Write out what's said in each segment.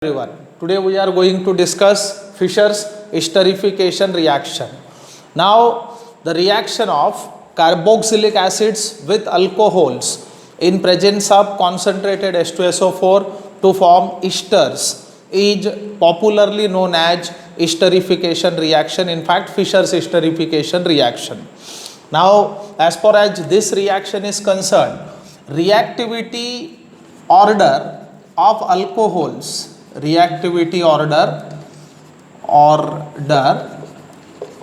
Everyone. Today we are going to discuss Fischer's esterification reaction. Now, the reaction of carboxylic acids with alcohols in presence of concentrated H2SO4 to form esters is popularly known as esterification reaction. In fact, Fischer's esterification reaction. Now, as far as this reaction is concerned, reactivity order of alcohols, reactivity order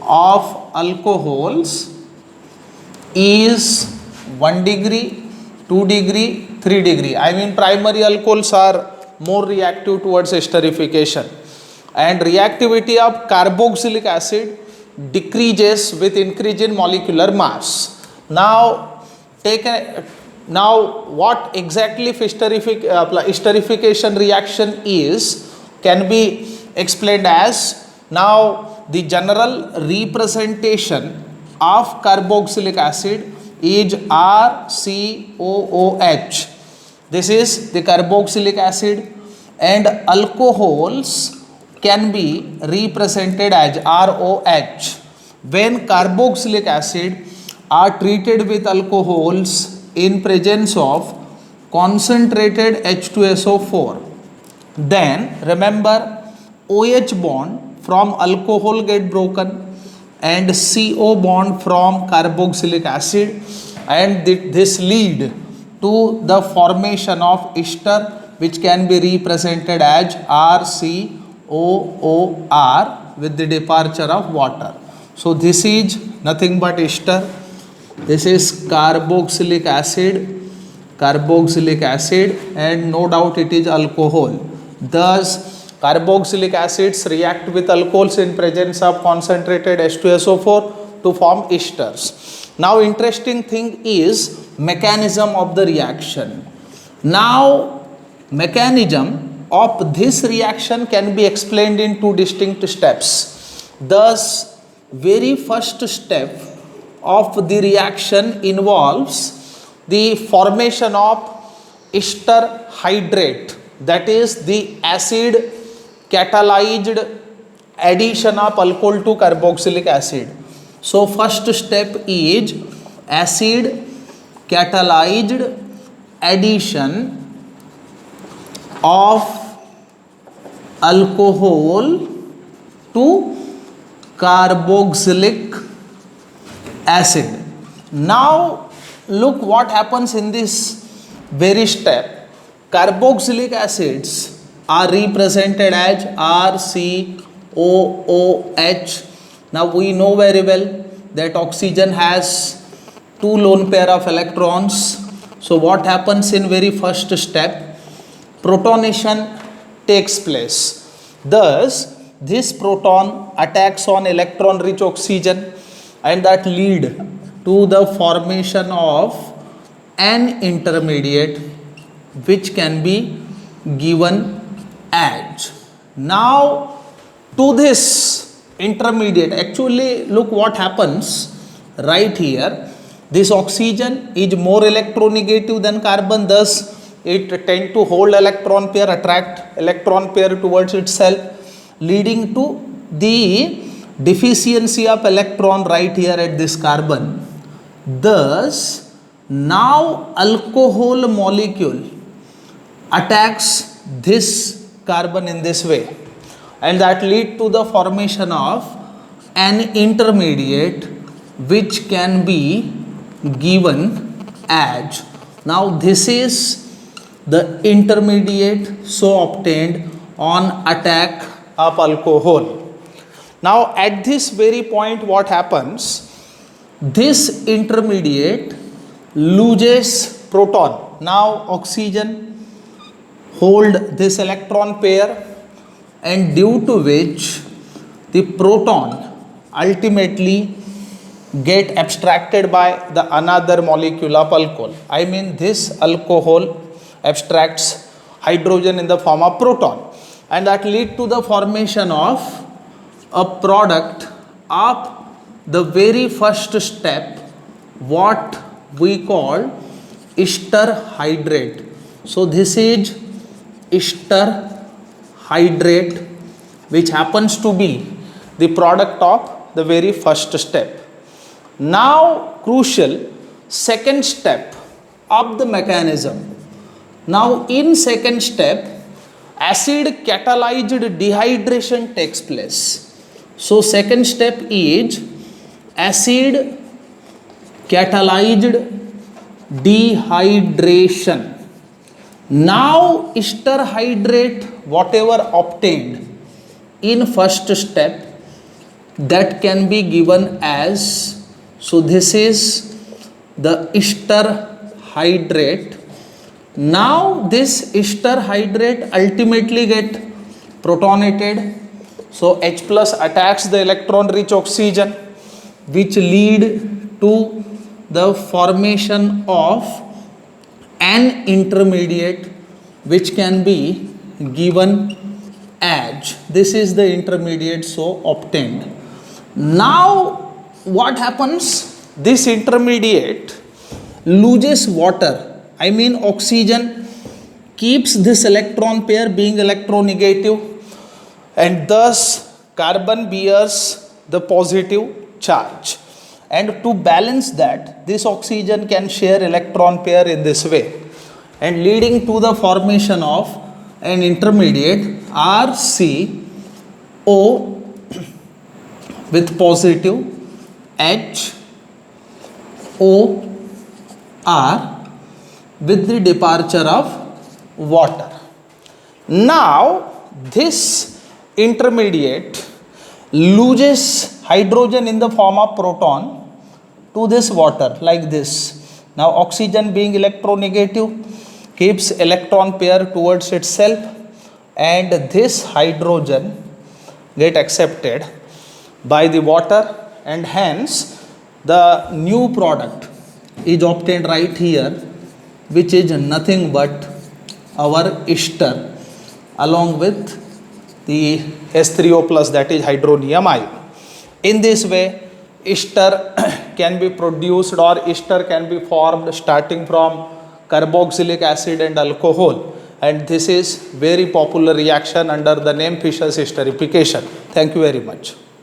of alcohols is 1 degree, 2 degree, 3 degree. I mean, primary alcohols are more reactive towards esterification, and reactivity of carboxylic acid decreases with increase in molecular mass. Now, what exactly esterification reaction is can be explained as, now the general representation of carboxylic acid is RCOOH. This is the carboxylic acid, and alcohols can be represented as ROH. When carboxylic acid are treated with alcohols in presence of concentrated H2SO4, then remember OH bond from alcohol get broken and CO bond from carboxylic acid, and this lead to the formation of ester, which can be represented as RCOOR with the departure of water. So this is nothing but ester. This is carboxylic acid, and no doubt it is alcohol. Thus, carboxylic acids react with alcohols in presence of concentrated H2SO4 to form esters. Now, interesting thing is mechanism of the reaction. Now, mechanism of this reaction can be explained in two distinct steps. Thus, very first step of the reaction involves the formation of ester hydrate, that is the acid catalyzed addition of alcohol to carboxylic acid. So first step is acid catalyzed addition of alcohol to carboxylic acid. Now look what happens in this very step. Carboxylic acids are represented as RCOOH. Now we know very well that oxygen has two lone pair of electrons. So what happens in very first step? Protonation takes place. Thus this proton attacks on electron rich oxygen, and that lead to the formation of an intermediate which can be given as. Now to this intermediate, actually look what happens right here. This oxygen is more electronegative than carbon, thus it tends to hold electron pair, attract electron pair towards itself, leading to the deficiency of electron right here at this carbon. Thus, now alcohol molecule attacks this carbon in this way, and that lead to the formation of an intermediate which can be given as. Now this is the intermediate so obtained on attack of alcohol. Now at this very point what happens? This intermediate loses proton. Now oxygen hold this electron pair, and due to which the proton ultimately get abstracted by the another molecule of alcohol. I mean, this alcohol abstracts hydrogen in the form of proton, and that lead to the formation of a product of the very first step, what we call ester hydrate. So this is ester hydrate, which happens to be the product of the very first step. Now crucial second step of the mechanism. Now in second step, acid catalyzed dehydration takes place. So second step is acid catalyzed dehydration. Now ester hydrate, whatever obtained in first step, that can be given as, so this is the ester hydrate. Now this ester hydrate ultimately get protonated. So H plus attacks the electron rich oxygen, which lead to the formation of an intermediate which can be given as, this is the intermediate so obtained. Now what happens? This intermediate loses water, I mean oxygen keeps this electron pair being electronegative, and thus carbon bears the positive charge. And to balance that, this oxygen can share electron pair in this way, and leading to the formation of an intermediate RCO with positive H O R with the departure of water. Now this intermediate loses hydrogen in the form of proton to this water like this. Now oxygen being electronegative keeps electron pair towards itself, and this hydrogen get accepted by the water, and hence the new product is obtained right here, which is nothing but our ester along with the H3O plus, that is hydronium ion. In this way ester can be produced, or ester can be formed starting from carboxylic acid and alcohol, and this is very popular reaction under the name Fischer's esterification. Thank you very much.